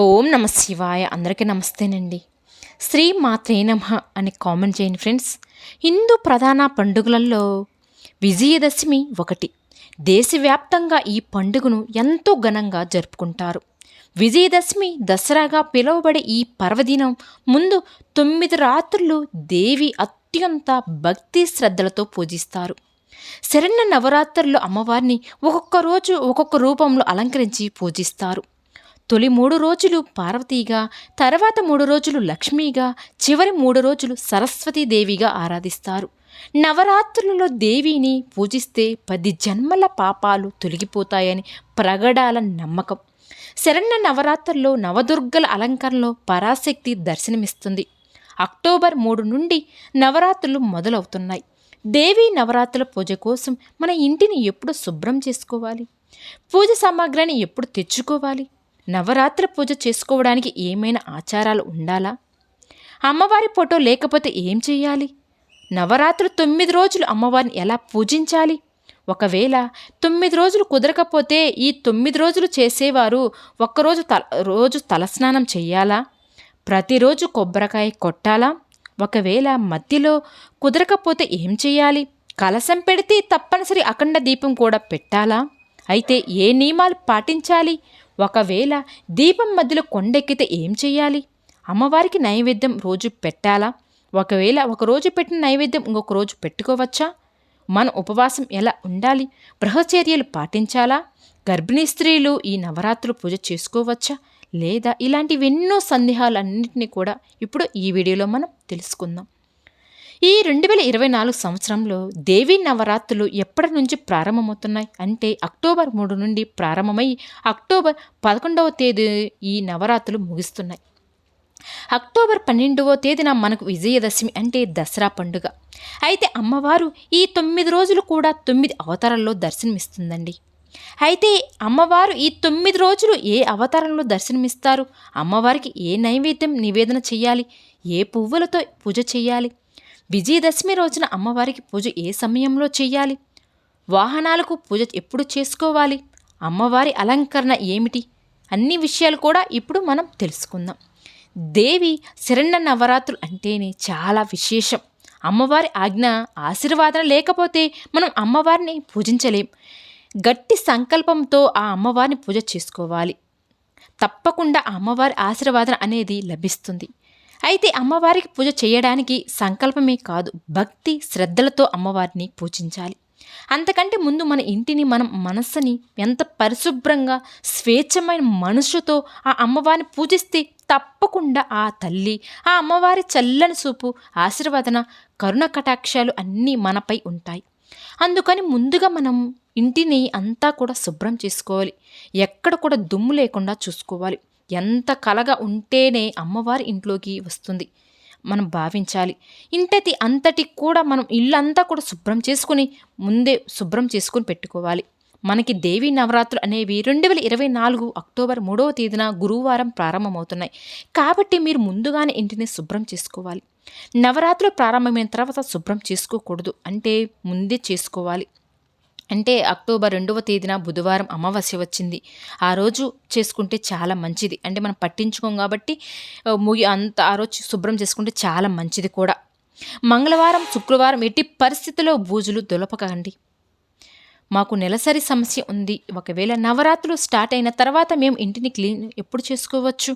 ఓం నమ శివాయ. అందరికీ నమస్తేనండి. శ్రీ మాత్రే నమః అని కామెంట్ చేయండి ఫ్రెండ్స్. హిందూ ప్రధాన పండుగలలో విజయదశమి ఒకటి. దేశవ్యాప్తంగా ఈ పండుగను ఎంతో ఘనంగా జరుపుకుంటారు. విజయదశమి దసరాగా పిలువబడే ఈ పర్వదినం ముందు 9 రాత్రులు దేవి అత్యంత భక్తి శ్రద్ధలతో పూజిస్తారు. శరన్న నవరాత్రుల్లో అమ్మవారిని ఒక్కొక్క రోజు ఒక్కొక్క రూపంలో అలంకరించి పూజిస్తారు. తొలి 3 రోజులు పార్వతీగా, తర్వాత 3 రోజులు లక్ష్మీగా, చివరి 3 రోజులు సరస్వతీదేవిగా ఆరాధిస్తారు. నవరాత్రులలో దేవిని పూజిస్తే 10 జన్మల పాపాలు తొలగిపోతాయని ప్రగడాల నమ్మకం. శరన్న నవరాత్రుల్లో నవదుర్గల అలంకరణలో పరాశక్తి దర్శనమిస్తుంది. అక్టోబర్ 3 నుండి నవరాత్రులు మొదలవుతున్నాయి. దేవీ నవరాత్రుల పూజ కోసం మన ఇంటిని ఎప్పుడు శుభ్రం చేసుకోవాలి? పూజ సామాగ్రిని ఎప్పుడు తెచ్చుకోవాలి? నవరాత్రి పూజ చేసుకోవడానికి ఏమైనా ఆచారాలు ఉండాలా? అమ్మవారి ఫోటో లేకపోతే ఏం చేయాలి? నవరాత్రులు 9 రోజులు అమ్మవారిని ఎలా పూజించాలి? ఒకవేళ 9 రోజులు కుదరకపోతే ఈ 9 రోజులు చేసేవారు రోజు తలస్నానం చేయాలా? ప్రతిరోజు కొబ్బరికాయ కొట్టాలా? ఒకవేళ మధ్యలో కుదరకపోతే ఏం చేయాలి? కలశం పెడితే తప్పనిసరి అఖండ దీపం కూడా పెట్టాలా? అయితే ఏ నియమాలు పాటించాలి? ఒకవేళ దీపం మధ్యలో కొండెక్కితే ఏం చేయాలి? అమ్మవారికి నైవేద్యం రోజు పెట్టాలా? ఒకవేళ ఒకరోజు పెట్టిన నైవేద్యం ఇంకొక రోజు పెట్టుకోవచ్చా? మన ఉపవాసం ఎలా ఉండాలి? బ్రహ్మచర్యలు పాటించాలా? గర్భిణీ స్త్రీలు ఈ నవరాత్రులు పూజ చేసుకోవచ్చా లేదా? ఇలాంటివెన్నో సందేహాలన్నింటినీ కూడా ఇప్పుడు ఈ వీడియోలో మనం తెలుసుకుందాం. ఈ 2024 సంవత్సరంలో దేవీ నవరాత్రులు ఎప్పటి నుంచి ప్రారంభమవుతున్నాయి అంటే అక్టోబర్ 3 నుండి ప్రారంభమై అక్టోబర్ 11వ తేదీ ఈ నవరాత్రులు ముగుస్తున్నాయి. అక్టోబర్ 12వ తేదీన మనకు విజయదశమి అంటే దసరా పండుగ. అయితే అమ్మవారు ఈ 9 రోజులు కూడా 9 అవతారాల్లో దర్శనమిస్తుందండి. అయితే అమ్మవారు ఈ 9 రోజులు ఏ అవతారంలో దర్శనమిస్తారు? అమ్మవారికి ఏ నైవేద్యం నివేదన చేయాలి? ఏ పువ్వులతో పూజ చేయాలి? విజయదశమి రోజున అమ్మవారికి పూజ ఏ సమయంలో చేయాలి? వాహనాలకు పూజ ఎప్పుడు చేసుకోవాలి? అమ్మవారి అలంకరణ ఏమిటి? అన్ని విషయాలు కూడా ఇప్పుడు మనం తెలుసుకుందాం. దేవి శరన్న నవరాత్రులు అంటేనే చాలా విశేషం. అమ్మవారి ఆజ్ఞ ఆశీర్వాదం లేకపోతే మనం అమ్మవారిని పూజించలేం. గట్టి సంకల్పంతో ఆ అమ్మవారిని పూజ చేసుకోవాలి. తప్పకుండా అమ్మవారి ఆశీర్వాదం అనేది లభిస్తుంది. అయితే అమ్మవారికి పూజ చేయడానికి సంకల్పమే కాదు, భక్తి శ్రద్ధలతో అమ్మవారిని పూజించాలి. అంతకంటే ముందు మన ఇంటిని మనం మనస్సుని ఎంత పరిశుభ్రంగా స్వేచ్ఛమైన మనసుతో ఆ అమ్మవారిని పూజిస్తే తప్పకుండా ఆ తల్లి ఆ అమ్మవారి చల్లని చూపు ఆశీర్వాదన కరుణ కటాక్షాలు అన్నీ మనపై ఉంటాయి. అందుకని ముందుగా మనం ఇంటిని అంతా కూడా శుభ్రం చేసుకోవాలి. ఎక్కడ కూడా దుమ్ము లేకుండా చూసుకోవాలి. ఎంత కలగా ఉంటేనే అమ్మవారి ఇంట్లోకి వస్తుంది మనం భావించాలి. ఇంతటి అంతటి కూడా మనం ఇల్లంతా కూడా శుభ్రం చేసుకుని ముందే శుభ్రం చేసుకుని పెట్టుకోవాలి. మనకి దేవీ నవరాత్రులు అనేవి 2024 అక్టోబర్ 3వ తేదీన గురువారం ప్రారంభమవుతున్నాయి. కాబట్టి మీరు ముందుగానే ఇంటిని శుభ్రం చేసుకోవాలి. నవరాత్రులు ప్రారంభమైన తర్వాత శుభ్రం చేసుకోకూడదు, అంటే ముందే చేసుకోవాలి. అంటే అక్టోబర్ 2వ తేదీన బుధవారం అమావాస్య వచ్చింది. ఆ రోజు చేసుకుంటే చాలా మంచిది. అంటే మనం పట్టించుకోం కాబట్టి ఆ రోజు శుభ్రం చేసుకుంటే చాలా మంచిది కూడా. మంగళవారం శుక్రవారం ఎట్టి పరిస్థితుల్లో బూజులు దులపకండి. మాకు నెలసరి సమస్య ఉంది. ఒకవేళ నవరాత్రులు స్టార్ట్ అయిన తర్వాత మేము ఇంటిని క్లీన్ ఎప్పుడు చేసుకోవచ్చు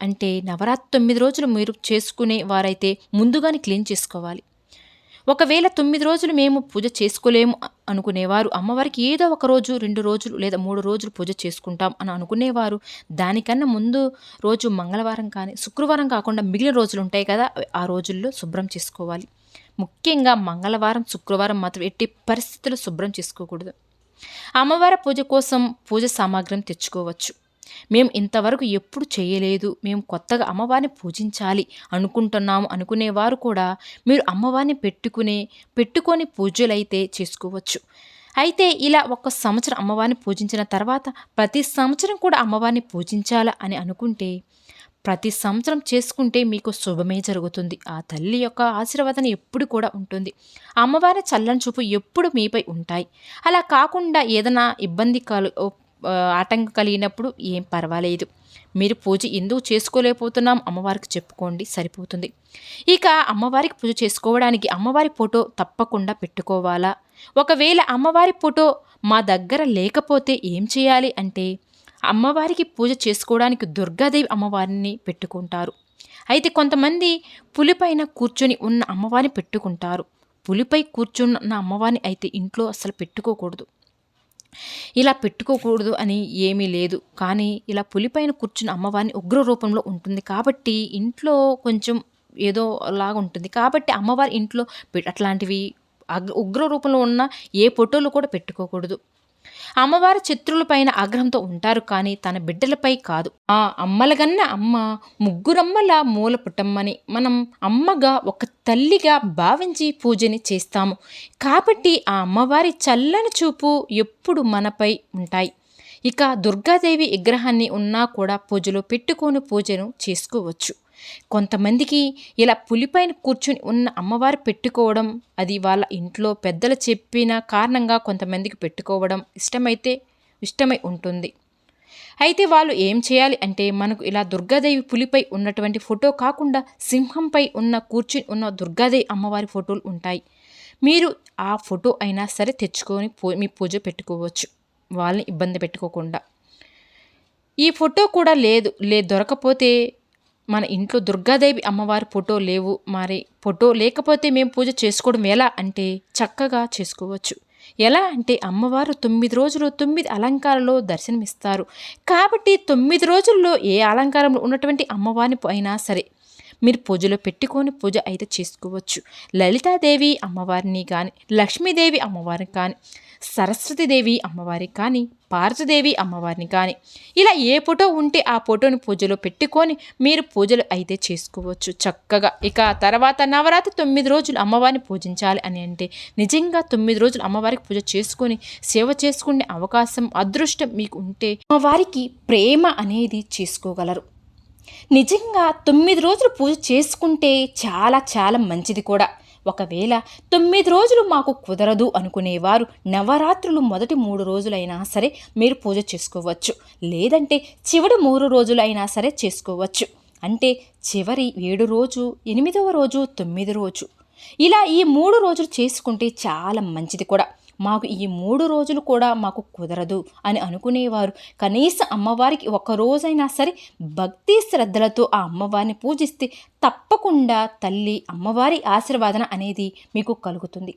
అంటే నవరాత్రి 9 రోజులు మీరు చేసుకునే వారైతే ముందుగానే క్లీన్ చేసుకోవాలి. ఒకవేళ 9 రోజులు మేము పూజ చేసుకోలేము అనుకునేవారు, అమ్మవారికి ఏదో ఒక రోజు 2 రోజులు లేదా 3 రోజులు పూజ చేసుకుంటాం అని అనుకునేవారు దానికన్నా ముందు రోజు మంగళవారం కానీ శుక్రవారం కాకుండా మిగిలిన రోజులు ఉంటాయి కదా, ఆ రోజుల్లో శుభ్రం చేసుకోవాలి. ముఖ్యంగా మంగళవారం శుక్రవారం మాత్రం ఎట్టి పరిస్థితుల్లో శుభ్రం చేసుకోకూడదు. అమ్మవారి పూజ కోసం పూజ సామాగ్రిని తెచ్చుకోవచ్చు. మేము ఇంతవరకు ఎప్పుడు చేయలేదు, మేము కొత్తగా అమ్మవారిని పూజించాలి అనుకుంటున్నాము అనుకునేవారు కూడా మీరు అమ్మవారిని పెట్టుకొని పూజలైతే చేసుకోవచ్చు. అయితే ఇలా 1 సంవత్సరం అమ్మవారిని పూజించిన తర్వాత ప్రతి సంవత్సరం కూడా అమ్మవారిని పూజించాలా అని అనుకుంటే ప్రతి సంవత్సరం చేసుకుంటే మీకు శుభమే జరుగుతుంది. ఆ తల్లి యొక్క ఆశీర్వాదం ఎప్పుడు కూడా ఉంటుంది. అమ్మవారి చల్లని చూపు ఎప్పుడు మీపై ఉంటాయి. అలా కాకుండా ఏదైనా ఇబ్బంది ఆటంకం కలిగినప్పుడు ఏం పర్వాలేదు, మీరు పూజ ఎందుకు చేసుకోలేకపోతున్నాం అమ్మవారికి చెప్పుకోండి, సరిపోతుంది. ఇక అమ్మవారికి పూజ చేసుకోవడానికి అమ్మవారి ఫోటో తప్పకుండా పెట్టుకోవాలా? ఒకవేళ అమ్మవారి ఫోటో మా దగ్గర లేకపోతే ఏం చేయాలి అంటే, అమ్మవారికి పూజ చేసుకోవడానికి దుర్గాదేవి అమ్మవారిని పెట్టుకుంటారు. అయితే కొంతమంది పులిపైన కూర్చొని ఉన్న అమ్మవారిని పెట్టుకుంటారు. పులిపై కూర్చున్న అమ్మవారిని అయితే ఇంట్లో అసలు పెట్టుకోకూడదు. ఇలా పెట్టుకోకూడదు అని ఏమీ లేదు. కానీ ఇలా పులిపైన కూర్చున్న అమ్మవారిని ఉగ్ర రూపంలో ఉంటుంది కాబట్టి ఇంట్లో కొంచెం ఏదో లాగా ఉంటుంది. కాబట్టి అమ్మవారి ఇంట్లో అట్లాంటివి ఉగ్ర రూపంలో ఉన్న ఏ ఫోటోలు కూడా పెట్టుకోకూడదు. అమ్మవారి చిత్రులపైన ఆగ్రహంతో ఉంటారు కానీ తన బిడ్డలపై కాదు. ఆ అమ్మలగన్న అమ్మ ముగ్గురమ్మల మూల పుట్టమ్మని మనం అమ్మగా ఒక తల్లిగా భావించి పూజని చేస్తాము. కాబట్టి ఆ అమ్మవారి చల్లని చూపు ఎప్పుడు మనపై ఉంటాయి. ఇక దుర్గాదేవి విగ్రహాన్ని ఉన్నా కూడా పూజలో పెట్టుకొని పూజను చేసుకోవచ్చు. కొంతమందికి ఇలా పులిపైన కూర్చుని ఉన్న అమ్మవారు పెట్టుకోవడం, అది వాళ్ళ ఇంట్లో పెద్దలు చెప్పిన కారణంగా కొంతమందికి పెట్టుకోవడం ఇష్టమై ఉంటుంది. అయితే వాళ్ళు ఏం చేయాలి అంటే, మనకు ఇలా దుర్గాదేవి పులిపై ఉన్నటువంటి ఫోటో కాకుండా సింహంపై కూర్చుని ఉన్న దుర్గాదేవి అమ్మవారి ఫోటోలు ఉంటాయి. మీరు ఆ ఫోటో అయినా సరే తెచ్చుకొని మీ పూజ పెట్టుకోవచ్చు, వాళ్ళని ఇబ్బంది పెట్టుకోకుండా. ఈ ఫోటో కూడా దొరకపోతే మన ఇంట్లో దుర్గాదేవి అమ్మవారి ఫోటో లేవు, మరి ఫోటో లేకపోతే మేము పూజ చేసుకోవడం ఎలా అంటే చక్కగా చేసుకోవచ్చు. ఎలా అంటే అమ్మవారు 9 రోజులు 9 అలంకారాల్లో దర్శనమిస్తారు. కాబట్టి 9 రోజుల్లో ఏ అలంకారంలో ఉన్నటువంటి అమ్మవారిని అయినా సరే మీరు పూజలో పెట్టుకొని పూజ అయితే చేసుకోవచ్చు. లలితాదేవి అమ్మవారిని కానీ, లక్ష్మీదేవి అమ్మవారిని కానీ, సరస్వతీదేవి అమ్మవారికి కానీ, పార్వతీదేవి అమ్మవారిని కానీ, ఇలా ఏ ఫోటో ఉంటే ఆ ఫోటోని పూజలో పెట్టుకొని మీరు పూజలు అయితే చేసుకోవచ్చు చక్కగా. ఇక తర్వాత నవరాత్రి 9 రోజులు అమ్మవారిని పూజించాలి అని అంటే నిజంగా 9 రోజులు అమ్మవారికి పూజ చేసుకొని సేవ చేసుకునే అవకాశం, అదృష్టం మీకు ఉంటే అమ్మవారికి ప్రేమ అనేది చేసుకోగలరు. నిజంగా 9 రోజులు పూజ చేసుకుంటే చాలా చాలా మంచిది కూడా. ఒకవేళ 9 రోజులు మాకు కుదరదు అనుకునేవారు నవరాత్రులు మొదటి 3 రోజులైనా సరే మీరు పూజ చేసుకోవచ్చు. లేదంటే చివరి 3 రోజులైనా సరే చేసుకోవచ్చు. అంటే చివరి 7 రోజు, 8వ రోజు, 9 రోజు, ఇలా ఈ 3 రోజులు చేసుకుంటే చాలా మంచిది కూడా. మాకు ఈ 3 రోజులు కూడా మాకు కుదరదు అని అనుకునేవారు కనీసం అమ్మవారికి ఒక రోజైనా సరే భక్తి శ్రద్ధలతో ఆ అమ్మవారిని పూజిస్తే తప్పకుండా తల్లి అమ్మవారి ఆశీర్వాదన అనేది మీకు కలుగుతుంది.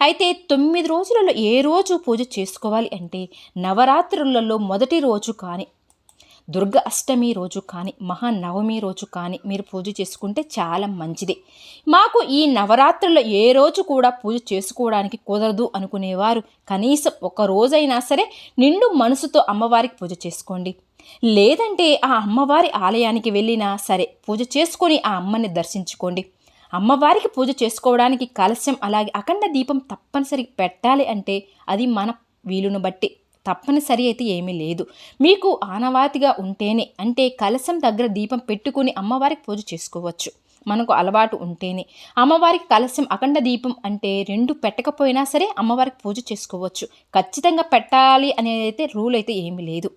అయితే 9 రోజులలో ఏ రోజు పూజ చేసుకోవాలి అంటే నవరాత్రులలో మొదటి రోజు కానీ, దుర్గ అష్టమి రోజు కానీ, మహానవమి రోజు కానీ మీరు పూజ చేసుకుంటే చాలా మంచిది. మాకు ఈ నవరాత్రుల్లో ఏ రోజు కూడా పూజ చేసుకోవడానికి కుదరదు అనుకునేవారు కనీసం ఒక రోజైనా సరే నిండు మనసుతో అమ్మవారికి పూజ చేసుకోండి. లేదంటే ఆ అమ్మవారి ఆలయానికి వెళ్ళినా సరే పూజ చేసుకొని ఆ అమ్మని దర్శించుకోండి. అమ్మవారికి పూజ చేసుకోవడానికి కలశం అలాగే అఖండ దీపం తప్పనిసరిగా పెట్టాలి అంటే అది మన వీలును బట్టి, తప్పనిసరి అయితే ఏమీ లేదు. మీకు ఆనవాతిగా ఉంటేనే, అంటే కలశం దగ్గర దీపం పెట్టుకుని అమ్మవారికి పూజ చేసుకోవచ్చు. మనకు అలవాటు ఉంటేనే అమ్మవారికి కలశం అఖండ దీపం అంటే 2 పెట్టకపోయినా సరే అమ్మవారికి పూజ చేసుకోవచ్చు. ఖచ్చితంగా పెట్టాలి అనేది అయితే రూల్ అయితే ఏమీ లేదు.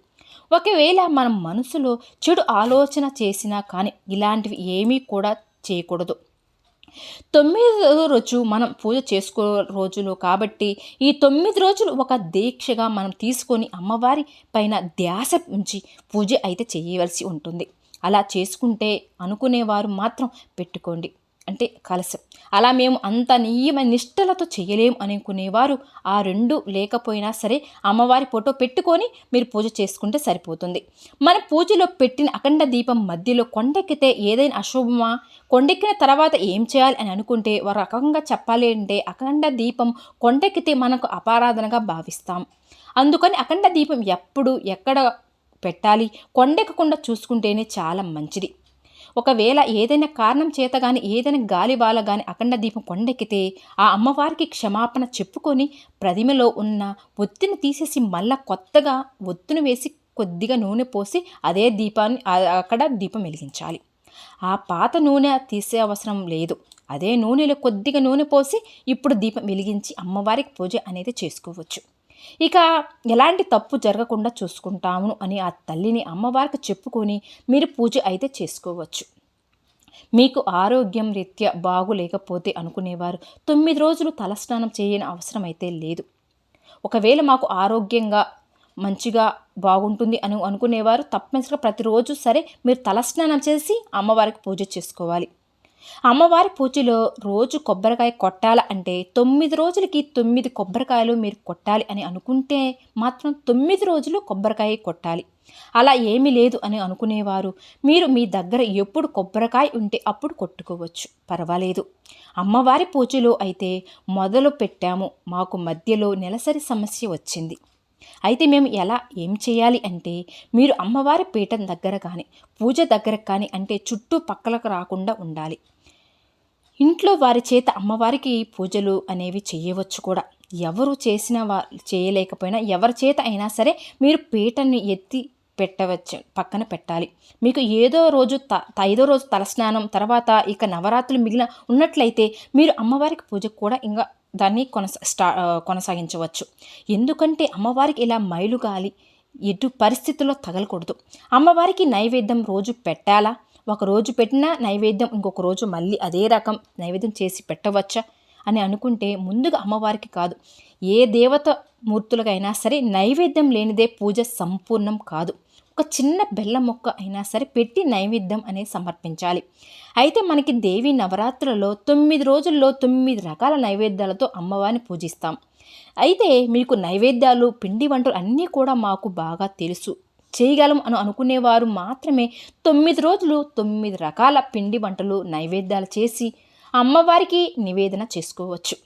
ఒకవేళ మనం మనసులో చెడు ఆలోచన చేసినా కానీ ఇలాంటివి ఏమీ కూడా చేయకూడదు. 9వ రోజు మనం పూజ చేసుకో రోజులు కాబట్టి ఈ 9 రోజులు ఒక దీక్షగా మనం తీసుకొని అమ్మవారి పైన ధ్యాస ఉంచి పూజ అయితే చేయవలసి ఉంటుంది. అలా చేసుకుంటే అనుకునేవారు మాత్రం పెట్టుకోండి, అంటే కలశం. అలా మేము అంత నియమ నిష్టలతో చేయలేం అనుకునేవారు ఆ 2 లేకపోయినా సరే అమ్మవారి ఫోటో పెట్టుకొని మీరు పూజ చేసుకుంటే సరిపోతుంది. మన పూజలో పెట్టిన అఖండ దీపం మధ్యలో కొండెక్కితే ఏదైనా అశుభమా, కొండెక్కిన తర్వాత ఏం చేయాలి అని అనుకుంటే ఒక రకంగా చెప్పాలి అంటే అఖండ దీపం కొండెక్కితే మనకు అపారాధనగా భావిస్తాం. అందుకని అఖండ దీపం ఎప్పుడు ఎక్కడ పెట్టాలి, కొండెక్కకుండా చూసుకుంటేనే చాలా మంచిది. ఒకవేళ ఏదైనా కారణం చేత కానీ ఏదైనా గాలి వాల కానీ అఖండ దీపం కొండెక్కితే ఆ అమ్మవారికి క్షమాపణ చెప్పుకొని ప్రతిమలో ఉన్న ఒత్తిని తీసేసి మళ్ళా కొత్తగా ఒత్తును వేసి కొద్దిగా నూనె పోసి అదే దీపాన్ని అక్కడ దీపం వెలిగించాలి. ఆ పాత నూనె తీసే అవసరం లేదు. అదే నూనెలో కొద్దిగా నూనె పోసి ఇప్పుడు దీపం వెలిగించి అమ్మవారికి పూజ అనేది చేసుకోవచ్చు. ఇక ఎలాంటి తప్పు జరగకుండా చూసుకుంటాము అని ఆ తల్లిని అమ్మవారికి చెప్పుకొని మీరు పూజ అయితే చేసుకోవచ్చు. మీకు ఆరోగ్యం రీత్యా బాగులేకపోతే అనుకునేవారు 9 రోజులు తలస్నానం చేయని అవసరం అయితే లేదు. ఒకవేళ మాకు ఆరోగ్యంగా మంచిగా బాగుంటుంది అని అనుకునేవారు తప్పనిసరిగా ప్రతిరోజు సరే మీరు తలస్నానం చేసి అమ్మవారికి పూజ చేసుకోవాలి. అమ్మవారి పూజలో రోజు కొబ్బరికాయ కొట్టాల అంటే 9 రోజులకి 9 కొబ్బరికాయలు మీరు కొట్టాలి అని అనుకుంటే మాత్రం 9 రోజులు కొబ్బరికాయ కొట్టాలి. అలా ఏమీ లేదు అని అనుకునేవారు మీరు మీ దగ్గర ఎప్పుడు కొబ్బరికాయ ఉంటే అప్పుడు కొట్టుకోవచ్చు, పర్వాలేదు. అమ్మవారి పూజలో అయితే మొదలు పెట్టాము, మాకు మధ్యలో నెలసరి సమస్య వచ్చింది. అయితే మేము ఏం చేయాలి అంటే మీరు అమ్మవారి పీఠం దగ్గర కానీ పూజ దగ్గర కానీ అంటే చుట్టుపక్కలకు రాకుండా ఉండాలి. ఇంట్లో వారి చేత అమ్మవారికి పూజలు అనేవి చేయవచ్చు కూడా. ఎవరు చేసినా చేయలేకపోయినా ఎవరి చేత అయినా సరే మీరు పీటని ఎత్తి పెట్టవచ్చు, పక్కన పెట్టాలి. మీకు ఏదో రోజు 5వ రోజు తలస్నానం తర్వాత ఇక నవరాత్రులు మిగిలిన ఉన్నట్లయితే మీరు అమ్మవారికి పూజ కూడా ఇంకా దాన్ని కొనసాగించవచ్చు. ఎందుకంటే అమ్మవారికి ఇలా మైలు గాలి ఎటు పరిస్థితుల్లో తగలకూడదు. అమ్మవారికి నైవేద్యం రోజు పెట్టాలా, ఒకరోజు పెట్టిన నైవేద్యం ఇంకొక రోజు మళ్ళీ అదే రకం నైవేద్యం చేసి పెట్టవచ్చా అని అనుకుంటే ముందుగా అమ్మవారికి కాదు, ఏ దేవత మూర్తులకైనా సరే నైవేద్యం లేనిదే పూజ సంపూర్ణం కాదు. ఒక చిన్న బెల్లం మొక్క అయినా సరే పెట్టి నైవేద్యం అనేది సమర్పించాలి. అయితే మనకి దేవి నవరాత్రులలో 9 రోజుల్లో 9 రకాల నైవేద్యాలతో అమ్మవారిని పూజిస్తాం. అయితే మీకు నైవేద్యాలు పిండి వంటలు అన్నీ కూడా మాకు బాగా తెలుసు, చేయగలం అని అనుకునేవారు మాత్రమే 9 రోజులు 9 రకాల పిండి వంటలు నైవేద్యాలు చేసి అమ్మవారికి నివేదన చేసుకోవచ్చు.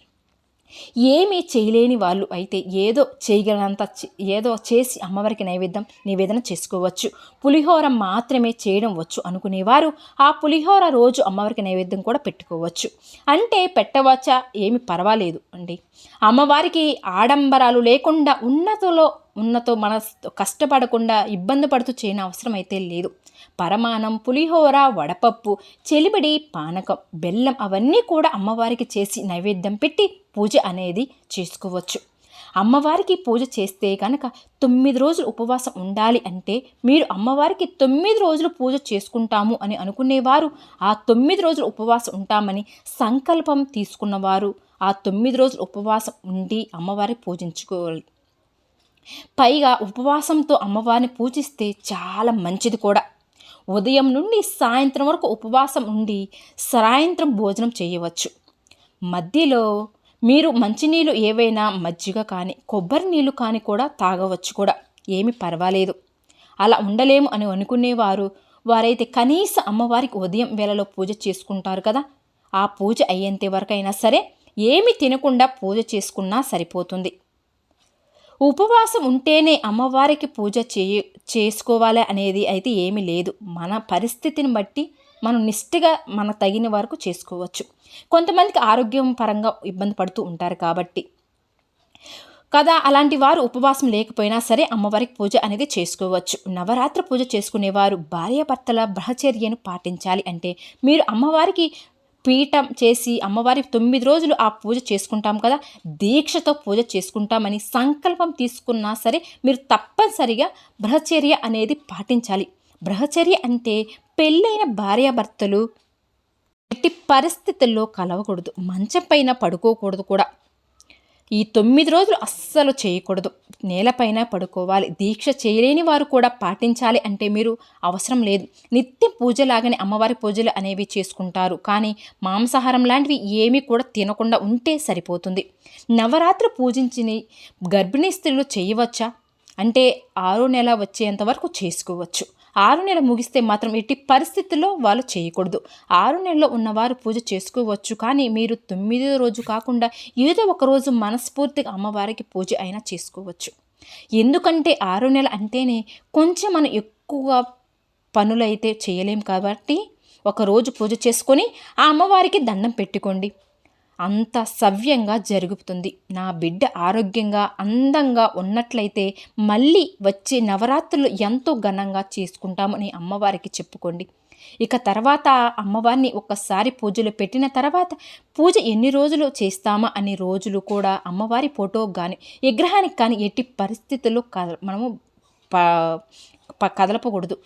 ఏమీ చేయలేని వాళ్ళు అయితే ఏదో చేయగలంత ఏదో చేసి అమ్మవారికి నివేదన చేసుకోవచ్చు. పులిహోర మాత్రమే చేయడం వచ్చు అనుకునేవారు ఆ పులిహోర రోజు అమ్మవారికి నైవేద్యం కూడా పెట్టుకోవచ్చు. అంటే పెట్టవచ్చా, ఏమి పర్వాలేదు అండి. అమ్మవారికి ఆడంబరాలు లేకుండా ఉన్నతో మన కష్టపడకుండా ఇబ్బంది పడుతూ చేయని అవసరం అయితే లేదు. పరమాన్నం, పులిహోర, వడపప్పు, చెలిబడి, పానకం, బెల్లం అవన్నీ కూడా అమ్మవారికి చేసి నైవేద్యం పెట్టి పూజ అనేది చేసుకోవచ్చు. అమ్మవారికి పూజ చేస్తే కనుక 9 రోజులు ఉపవాసం ఉండాలి అంటే మీరు అమ్మవారికి 9 రోజులు పూజ చేసుకుంటాము అని అనుకునేవారు ఆ 9 రోజులు ఉపవాసం ఉంటామని సంకల్పం తీసుకున్నవారు ఆ 9 రోజులు ఉపవాసం ఉండి అమ్మవారిని పూజించుకోవాలి. పైగా ఉపవాసంతో అమ్మవారిని పూజిస్తే చాలా మంచిది కూడా. ఉదయం నుండి సాయంత్రం వరకు ఉపవాసం ఉండి సాయంత్రం భోజనం చేయవచ్చు. మధ్యలో మీరు మంచినీళ్ళు ఏవైనా మజ్జిగ కానీ కొబ్బరి నీళ్ళు కానీ కూడా తాగవచ్చు కూడా, ఏమి పర్వాలేదు. అలా ఉండలేము అని అనుకునేవారు వారైతే కనీసం అమ్మవారికి ఉదయం వేళలో పూజ చేసుకుంటారు కదా, ఆ పూజ అయ్యేంత వరకైనా సరే ఏమి తినకుండా పూజ చేసుకున్నా సరిపోతుంది. ఉపవాసం ఉంటేనే అమ్మవారికి పూజ చేసుకోవాలి అనేది అయితే ఏమీ లేదు. మన పరిస్థితిని బట్టి మనం నిష్ఠగా మన తగిన వరకు చేసుకోవచ్చు. కొంతమందికి ఆరోగ్యం పరంగా ఇబ్బంది పడుతూ ఉంటారు కాబట్టి కదా, అలాంటి వారు ఉపవాసం లేకపోయినా సరే అమ్మవారికి పూజ అనేది చేసుకోవచ్చు. నవరాత్రి పూజ చేసుకునేవారు భార్యాభర్తల బ్రహ్మచర్యను పాటించాలి. అంటే మీరు అమ్మవారికి పీఠం చేసి అమ్మవారి 9 రోజులు ఆ పూజ చేసుకుంటాం కదా, దీక్షతో పూజ చేసుకుంటామని సంకల్పం తీసుకున్నా సరే మీరు తప్పనిసరిగా బ్రహ్మచర్య అనేది పాటించాలి. బ్రహ్మచర్య అంటే పెళ్ళైన భార్యాభర్తలు ఎట్టి పరిస్థితుల్లో కలవకూడదు, మంచం పైన పడుకోకూడదు కూడా. ఈ 9 రోజులు అస్సలు చేయకూడదు, నేలపైన పడుకోవాలి. దీక్ష చేయలేని వారు కూడా పాటించాలి. అంటే మీరు అవసరం లేదు, నిత్య పూజలాగానే అమ్మవారి పూజలు అనేవి చేసుకుంటారు. కానీ మాంసాహారం లాంటివి ఏమీ కూడా తినకుండా ఉంటే సరిపోతుంది. నవరాత్రి పూజించిన గర్భిణీ స్త్రీలు చేయవచ్చా అంటే 6వ నెల వచ్చేంత వరకు చేసుకోవచ్చు. 6వ నెల ముగిస్తే మాత్రం ఎట్టి పరిస్థితుల్లో వాళ్ళు చేయకూడదు. 6వ నెలలో ఉన్నవారు పూజ చేసుకోవచ్చు. కానీ మీరు 9వ రోజు కాకుండా ఏదో ఒక రోజు మనస్ఫూర్తిగా అమ్మవారికి పూజ అయినా చేసుకోవచ్చు. ఎందుకంటే 6వ నెల అంటేనే కొంచెం మనం ఎక్కువగా పనులైతే చేయలేం కాబట్టి ఒకరోజు పూజ చేసుకొని ఆ అమ్మవారికి దండం పెట్టుకోండి. అంత సవ్యంగా జరుగుతుంది. నా బిడ్డ ఆరోగ్యంగా అందంగా ఉన్నట్లయితే మళ్ళీ వచ్చే నవరాత్రులు ఎంతో ఘనంగా చేసుకుంటామని అమ్మవారికి చెప్పుకోండి. ఇక తర్వాత అమ్మవారిని ఒక్కసారి పూజలు పెట్టిన తర్వాత పూజ ఎన్ని రోజులు చేస్తామా అన్ని రోజులు కూడా అమ్మవారి ఫోటో కానీ విగ్రహానికి కానీ ఎట్టి పరిస్థితుల్లో మనము కదలపకూడదు.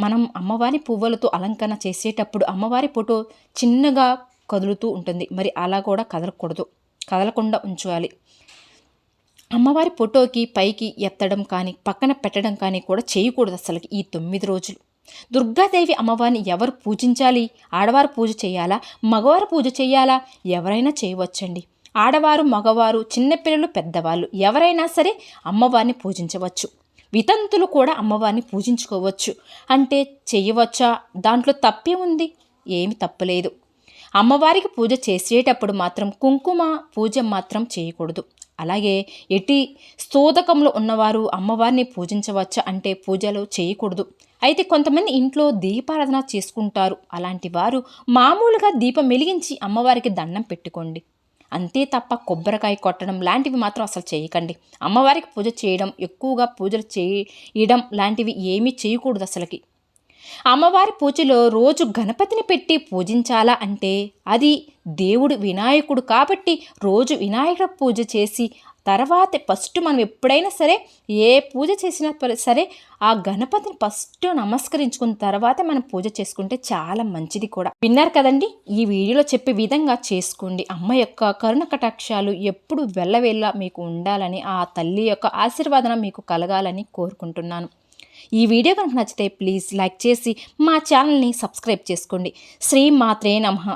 మనం అమ్మవారి పువ్వులతో అలంకరణ చేసేటప్పుడు అమ్మవారి ఫోటో చిన్నగా కదులుతూ ఉంటుంది. మరి అలా కూడా కదలకుండా ఉంచాలి. అమ్మవారి ఫోటోకి పైకి ఎత్తడం కానీ పక్కన పెట్టడం కానీ కూడా చేయకూడదు అసలుకి ఈ 9 రోజులు. దుర్గాదేవి అమ్మవారిని ఎవరు పూజించాలి? ఆడవారు పూజ చేయాలా, మగవారు పూజ చేయాలా? ఎవరైనా చేయవచ్చండి. ఆడవారు, మగవారు, చిన్నపిల్లలు, పెద్దవాళ్ళు ఎవరైనా సరే అమ్మవారిని పూజించవచ్చు. వితంతులు కూడా అమ్మవారిని పూజించుకోవచ్చు. అంటే చేయవచ్చా? దాంట్లో తప్పే ఉంది? ఏమి తప్పులేదు. అమ్మవారికి పూజ చేసేటప్పుడు మాత్రం కుంకుమ పూజ మాత్రం చేయకూడదు. అలాగే ఎట్టి స్తోదకంలో ఉన్నవారు అమ్మవారిని పూజించవచ్చా అంటే పూజలు చేయకూడదు. అయితే కొంతమంది ఇంట్లో దీపారాధన చేసుకుంటారు. అలాంటి వారు మామూలుగా దీపం వెలిగించి అమ్మవారికి దండం పెట్టుకోండి. అంతే తప్ప కొబ్బరికాయ కొట్టడం లాంటివి మాత్రం అసలు చేయకండి. అమ్మవారికి పూజ చేయడం, ఎక్కువగా పూజలు చేయడం లాంటివి ఏమీ చేయకూడదు అసలుకి. అమ్మవారి పూజలో రోజు గణపతిని పెట్టి పూజించాలా అంటే అది దేవుడు వినాయకుడు కాబట్టి రోజు వినాయకుడు పూజ చేసి తర్వాత ఫస్ట్ మనం ఎప్పుడైనా సరే ఏ పూజ చేసినా సరే ఆ గణపతిని ఫస్ట్ నమస్కరించుకున్న తర్వాత మనం పూజ చేసుకుంటే చాలా మంచిది కూడా. విన్నారు కదండి, ఈ వీడియోలో చెప్పే విధంగా చేసుకోండి. అమ్మ యొక్క కరుణ కటాక్షాలు ఎప్పుడు వెళ్ళవేళ్ళ మీకు ఉండాలని, ఆ తల్లి యొక్క ఆశీర్వాదం మీకు కలగాలని కోరుకుంటున్నాను. ఈ వీడియో కనుక నచ్చితే ప్లీజ్ లైక్ చేసి మా ఛానల్ని సబ్స్క్రైబ్ చేసుకోండి. శ్రీ మాత్రే నమః.